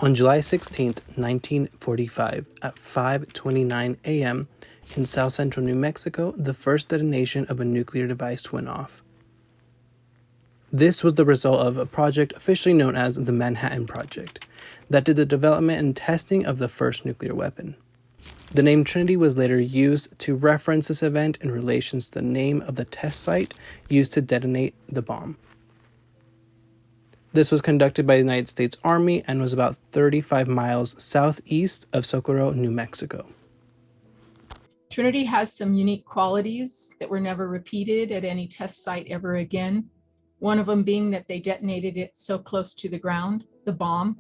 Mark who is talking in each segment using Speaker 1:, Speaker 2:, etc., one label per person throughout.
Speaker 1: On July 16, 1945, at 5:29 a.m. in south central New Mexico, the first detonation of a nuclear device went off. This was the result of a project officially known as the Manhattan Project that did the development and testing of the first nuclear weapon. The name Trinity was later used to reference this event in relation to the name of the test site used to detonate the bomb. This was conducted by the United States Army and was about 35 miles southeast of Socorro, New Mexico.
Speaker 2: Trinity has some unique qualities that were never repeated at any test site ever again. One of them being that they detonated it so close to the ground, the bomb.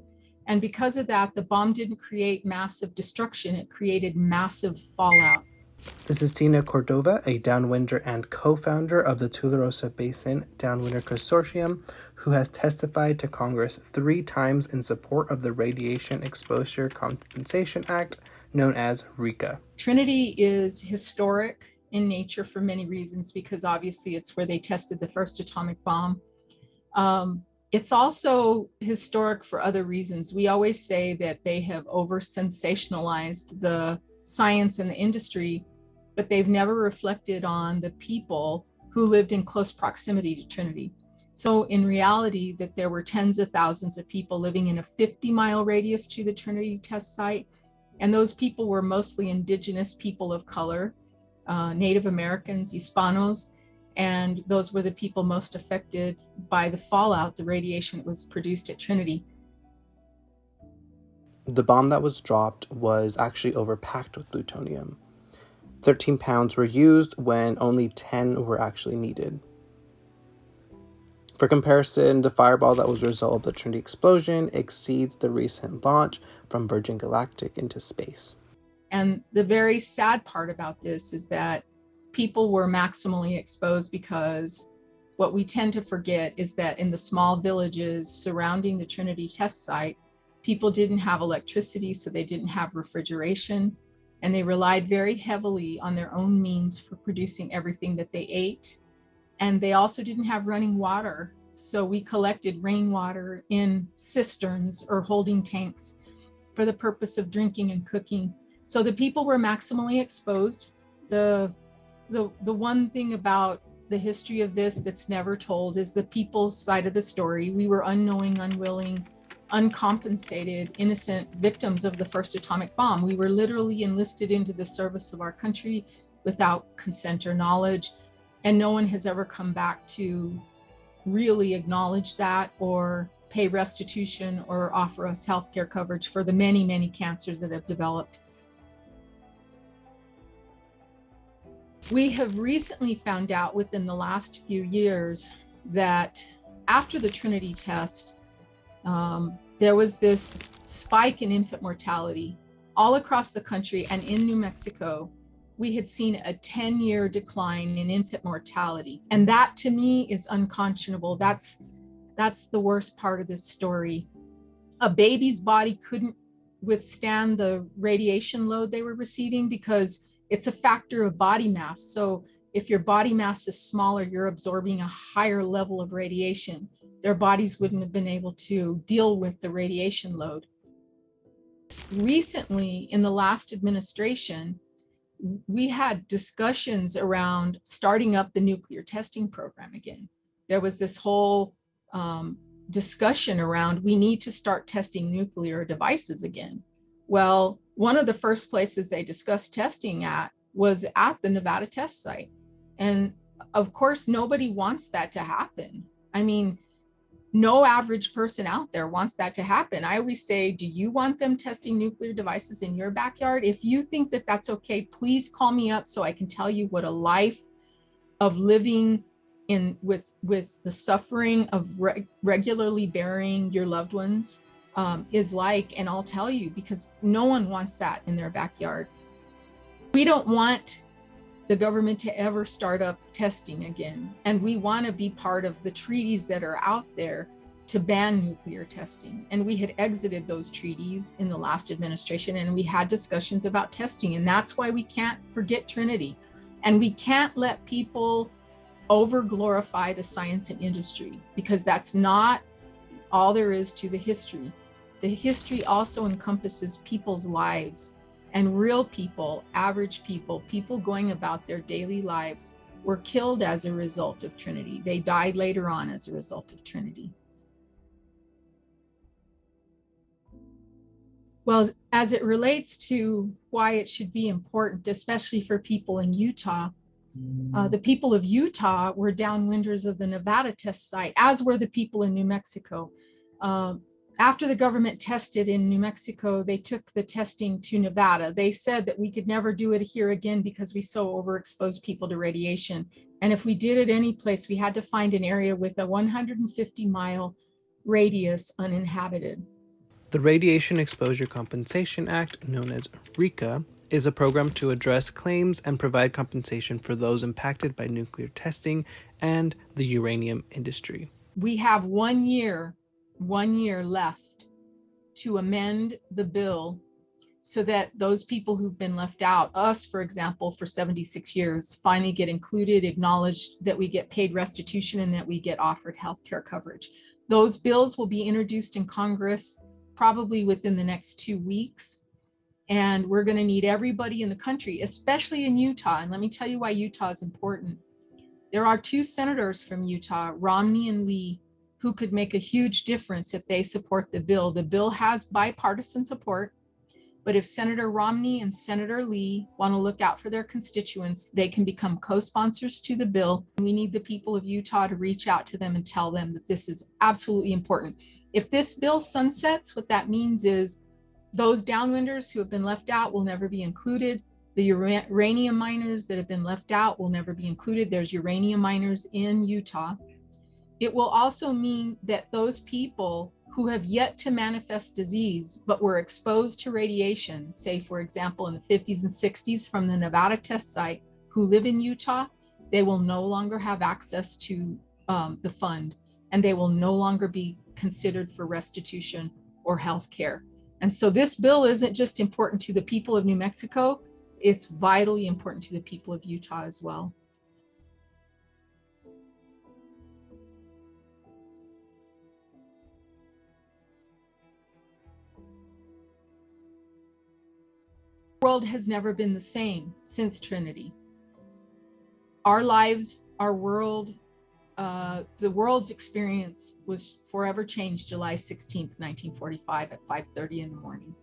Speaker 2: And because of that, the bomb didn't create massive destruction, it created massive fallout.
Speaker 1: This is Tina Cordova, a downwinder and co-founder of the Tularosa Basin Downwinder Consortium, who has testified to Congress 3 times in support of the Radiation Exposure Compensation Act, known as RECA.
Speaker 2: Trinity is historic in nature for many reasons, because obviously it's where they tested the first atomic bomb. It's also historic for other reasons. We always say that they have over-sensationalized the science and the industry, but they've never reflected on the people who lived in close proximity to Trinity. So in reality, that there were tens of thousands of people living in a 50-mile radius to the Trinity test site, and those people were mostly indigenous people of color, Native Americans, Hispanos, and those were the people most affected by the fallout, the radiation that was produced at Trinity.
Speaker 1: The bomb that was dropped was actually overpacked with plutonium. 13 pounds were used when only 10 were actually needed. For comparison, the fireball that was a result of the Trinity explosion exceeds the recent launch from Virgin Galactic into space.
Speaker 2: And the very sad part about this is that people were maximally exposed, because what we tend to forget is that in the small villages surrounding the Trinity test site, people didn't have electricity, so they didn't have refrigeration, and they relied very heavily on their own means for producing everything that they ate. And they also didn't have running water, so we collected rainwater in cisterns or holding tanks for the purpose of drinking and cooking. So the people were maximally exposed. The one thing about the history of this that's never told is the people's side of the story. We were unknowing, unwilling, uncompensated, innocent victims of the first atomic bomb. We were literally enlisted into the service of our country without consent or knowledge, and no one has ever come back to really acknowledge that or pay restitution or offer us healthcare coverage for the many, many cancers that have developed. We have recently found out within the last few years that after the Trinity test, there was this spike in infant mortality all across the country, and in New Mexico, we had seen a 10-year decline in infant mortality. And that to me is unconscionable. That's the worst part of this story. A baby's body couldn't withstand the radiation load they were receiving because it's a factor of body mass. So if your body mass is smaller, you're absorbing a higher level of radiation. Their bodies wouldn't have been able to deal with the radiation load. Recently, in the last administration, we had discussions around starting up the nuclear testing program again. There was this whole discussion around, we need to start testing nuclear devices again. Well, one of the first places they discussed testing at was at the Nevada test site. And of course, nobody wants that to happen. I mean, no average person out there wants that to happen. I always say, do you want them testing nuclear devices in your backyard? If you think that that's okay, please call me up so I can tell you what a life of living with the suffering of regularly burying your loved ones is like, and I'll tell you, because no one wants that in their backyard. We don't want the government to ever start up testing again. And we want to be part of the treaties that are out there to ban nuclear testing. And we had exited those treaties in the last administration, and we had discussions about testing. And that's why we can't forget Trinity. And we can't let people over glorify the science and industry, because that's not all there is to the history. The history also encompasses people's lives, and real people, average people, people going about their daily lives were killed as a result of Trinity. They died later on as a result of Trinity. Well, as it relates to why it should be important, especially for people in Utah, the people of Utah were downwinders of the Nevada test site, as were the people in New Mexico. After the government tested in New Mexico, they took the testing to Nevada. They said that we could never do it here again because we so overexposed people to radiation. And if we did it any place, we had to find an area with a 150-mile radius uninhabited.
Speaker 1: The Radiation Exposure Compensation Act, known as RECA, is a program to address claims and provide compensation for those impacted by nuclear testing and the uranium industry.
Speaker 2: We have 1 year left to amend the bill so that those people who've been left out, us, for example, for 76 years, finally get included, acknowledged, that we get paid restitution, and that we get offered health care coverage. Those bills will be introduced in Congress probably within the next 2 weeks. And we're going to need everybody in the country, especially in Utah. And let me tell you why Utah is important. There are 2 senators from Utah, Romney and Lee, who could make a huge difference if they support the bill. The bill has bipartisan support, but if Senator Romney and Senator Lee want to look out for their constituents, they can become co-sponsors to the bill. We need the people of Utah to reach out to them and tell them that this is absolutely important. If this bill sunsets, what that means is those downwinders who have been left out will never be included. The uranium miners that have been left out will never be included. There's uranium miners in Utah. It will also mean that those people who have yet to manifest disease but were exposed to radiation, say, for example, in the 50s and 60s from the Nevada test site, who live in Utah, they will no longer have access to the fund, and they will no longer be considered for restitution or health care. And so this bill isn't just important to the people of New Mexico, it's vitally important to the people of Utah as well. The world has never been the same since Trinity. Our lives, our world, the world's experience was forever changed July 16th, 1945 at 5:30 in the morning.